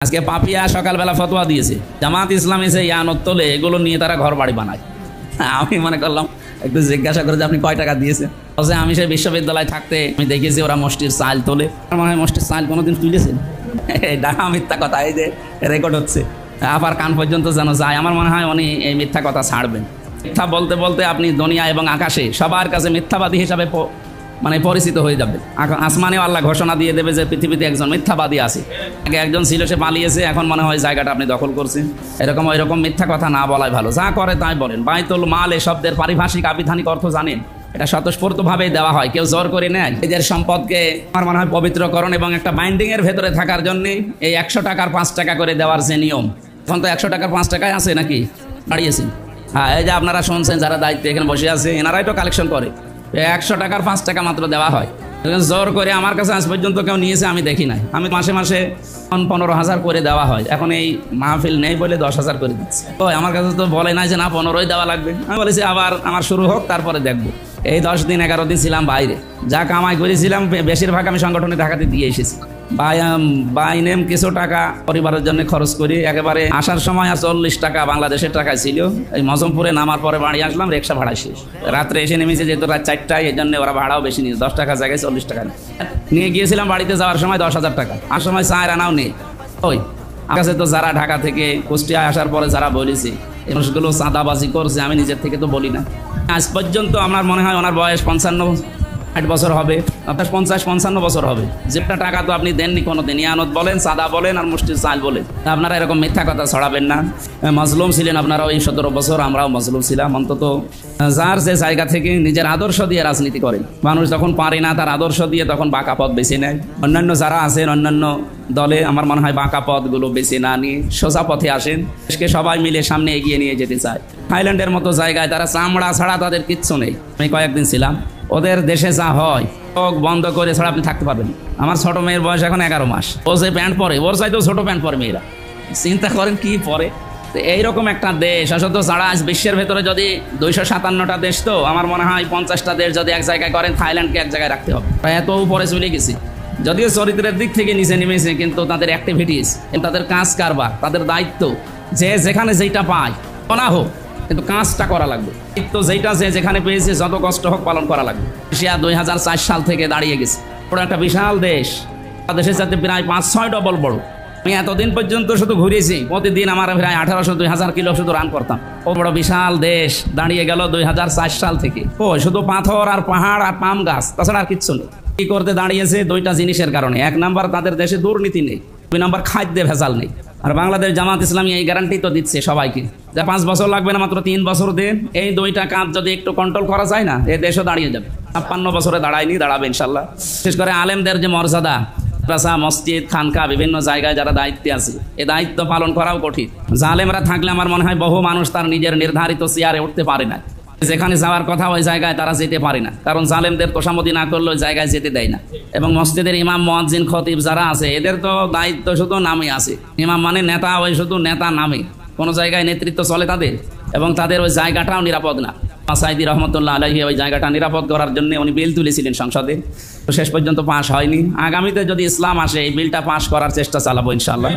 আজকে পাপিয়া সকালবেলা ফতোয়া দিয়েছে জামাত ইসলামী যে ইয়ানত তোলে এগুলো নিয়ে তারা ঘর বাড়ি বানায়। আমি মনে করলাম একটু জিজ্ঞাসা করে যে আপনি কয় টাকা দিয়েছেন। আমি সেই বিশ্ববিদ্যালয়ে থাকতে আমি দেখেছি ওরা মসজিদ চাল তোলে। আমার মনে হয় মসজিদ চাল কোনোদিন তুলেছেন? ডাহা মিথ্যা কথা, এই যে রেকর্ড হচ্ছে আবার কান পর্যন্ত যেন যায়। আমার মনে হয় উনি এই মিথ্যা কথা ছাড়বেন। মিথ্যা বলতে বলতে আপনি দুনিয়া এবং আকাশে সবার কাছে মিথ্যাবাদী হিসাবে পরিচিত হয়ে যাবে। আসমানেও আল্লাহ ঘোষণা দিয়ে দেবে যে পৃথিবীতে একজন মিথ্যাবাদী আছে। আগে একজন ছিল, সে পালিয়েছে, এখন মনে হয় জায়গাটা আপনি দখল করছেন। এরকম ওইরকম মিথ্যা কথা না বলাই ভালো। যা করে তাই বলেন। বাইতুল মাল এই শব্দের পারিভাষিক আবিধানিক অর্থ জানেন? এটা স্বতঃস্ফূর্তভাবেই দেওয়া হয়, কেউ জোর করে নেয়। নিজের সম্পদকে আমার মনে হয় পবিত্রকরণ এবং একটা বাইন্ডিং এর ভেতরে থাকার জন্য এই 100 টাকার 5 টাকা করে দেওয়ার যে নিয়ম, এখন তো 100 টাকার 5 টাকায় আছে নাকি বাড়িয়েছি? হ্যাঁ, এই যে আপনারা শুনছেন যারা দায়িত্বে এখানে বসে আছে, এনারাই তো কালেকশন করে। 100 টাকার 5 টাকা মাত্র দেওয়া হয়। জোর করে আমার কাছে আজ পর্যন্ত কেউ নিয়েছে আমি দেখি নাই। আমি মাসে মাসে 15,000 করে দেওয়া হয়। এখন এই মাহফিল নেই বলে 10,000 করে দিচ্ছে। তো আমার কাছে তো বলে নাই যে না 15ই দেওয়া লাগবে। আমি বলেছি আবার আমার শুরু হোক, তারপরে দেখবো। এই 10 দিন 11 দিন ছিলাম বাইরে, যা কামাই করেছিলাম বেশিরভাগ আমি সংগঠনে ঢাকাতে দিয়ে এসেছি। বাইনেম কিছু টাকা পরিবারের জন্য খরচ করি। একেবারে আসার সময় 40 টাকা বাংলাদেশের টাকায় ছিল। এই মজমপুরে নামার পরে বাড়ি আসলাম, রিক্সা ভাড়া শেষ। রাত্রে এসে নেমেছে, যেহেতু রাত 4টায়, এই জন্য ওরা ভাড়াও বেশি নিয়েছে। 10 টাকা জায়গায় 40 টাকা নিয়ে গিয়েছিলাম। বাড়িতে যাওয়ার সময় 10,000 টাকা, আর সময় 4 আনাও নেই। ওই কাছে তো যারা ঢাকা থেকে কুষ্টিয়ায় আসার পরে যারা বলেছে এই মানুষগুলো চাঁদাবাজি করছে, আমি নিজের থেকে তো বলি না। আজ পর্যন্ত আমার মনে হয় ওনার বয়স 55-60 বছর হবে, আপনার 50-55 বছর হবে। যেটা টাকা তো আপনি দেননি কোনো দিন। ইয়ানত বলেন, সাদা বলেন, আর মুষ্টির চাল বলেন। আপনারা এরকম মিথ্যা কথা ছড়াবেন না। মজলুম ছিলেন আপনারা ওই 17 বছর, আমরাও মজলুম ছিলাম। অন্তত যার যে জায়গা থেকে নিজের আদর্শ দিয়ে রাজনীতি করেন। মানুষ যখন পারে না তার আদর্শ দিয়ে, তখন বাঁকা পথ বেছে নেয়। অন্যান্য যারা আছেন অন্যান্য দলে, আমার মনে হয় বাঁকা পথগুলো বেছে না নিয়ে সোজা পথে আসেন। দেশকে সবাই মিলে সামনে এগিয়ে নিয়ে যেতে চায়। থাইল্যান্ডের মতো জায়গায় তারা চামড়া ছাড়া তাদের কিচ্ছু নেই। আমি কয়েকদিন ছিলাম, ওদের দেশে যা হয় চোখ বন্ধ করে ছাড়া আপনি থাকতে পারবেন। আমার ছোট মেয়ের বয়স এখন 11 মাস। ও যে প্যান্ট পরে, ওর চাইতেও ছোট প্যান্ট পরে মেয়েরা। চিন্তা করেন কি পরে। তো এইরকম একটা দেশ আসত ছাড়া আজ বিশ্বের ভেতরে যদি 257টা দেশ, তো আমার মনে হয় 50টা দেশ যদি এক জায়গায় করেন, থাইল্যান্ডকে এক জায়গায় রাখতে হবে। প্রায় এত উপরে চলে গেছি। যদিও চরিত্রের দিক থেকে নিচে নেমেছে, কিন্তু তাদের অ্যাক্টিভিটিস, তাদের কাজ কারবার, তাদের দায়িত্ব, যে যেখানে যেটা পায় না হোক, কিন্তু কাজটা করা লাগবে। তো যেটা যে যেখানে পেয়েছে যত কষ্ট হোক পালন করা লাগবে। এশিয়া 2004 সাল থেকে দাঁড়িয়ে গেছে। ওটা একটা বিশাল দেশ, দেশের সাথে প্রায় 5-6 ডবল বড়। আমি এতদিন পর্যন্ত শুধু ঘুরেছি, প্রতিদিন আমার প্রায় 1800-2000 কিলো শুধু রান করতাম। ও বড় বিশাল দেশ দাঁড়িয়ে গেল 2004 সাল থেকে। ও শুধু পাথর আর পাহাড় আর পাম গাছ, তাছাড়া আর কিচ্ছু নেই। কি করতে দাঁড়িয়েছে? 2টা জিনিসের কারণে। 1 নাম্বার, তাদের দেশে দুর্নীতি নেই। 2 নাম্বার, খাদ্যে ভেজাল নেই। আর বাংলাদেশ জামাত ইসলামী এই গ্যারান্টি তো দিচ্ছে সবাইকে যে 5 বছর লাগবে না, মাত্র 3 বছর দেন। এই 2টা কাজ যদি একটু কন্ট্রোল করা যায় না, এই দেশও দাঁড়িয়ে যাবে। 56 বছরে দাঁড়ায়নি, দাঁড়াবে ইনশাল্লাহ। বিশেষ করে আলেমদের যে মর্যাদা, মসজিদ, খানকা, বিভিন্ন জায়গায় যারা দায়িত্বে আছে, এই দায়িত্ব পালন করাও কঠিন। জালেমরা থাকলে আমার মনে হয় বহু মানুষ তার নিজের নির্ধারিত চেয়ারে উঠতে পারে না। যেখানে যাওয়ার কথা ওই জায়গায় তারা যেতে পারে না, কারণ জালেমদের তোষামতি না করলে ওই জায়গায় যেতে দেয় না। এবং মসজিদের ইমাম, মুয়াজ্জিন, খতিব যারা আছে, এদের তো দায়িত্ব শুধু নামে আছে। ইমাম মানে নেতা, ওই শুধু নেতা নামে, কোনো জায়গায় নেতৃত্ব চলে তাদের, এবং তাদের ওই জায়গাটাও নিরাপদ না। সাইদি রহমতুল্লাহ আলাইহি ওই জায়গাটা নিরাপদ করার জন্য উনি বিল তুলেছিলেন সংসদে, তো শেষ পর্যন্ত পাশ হয়নি। আগামীতে যদি ইসলাম আসে, এই বিলটা পাশ করার চেষ্টা চালাবো ইনশাআল্লাহ।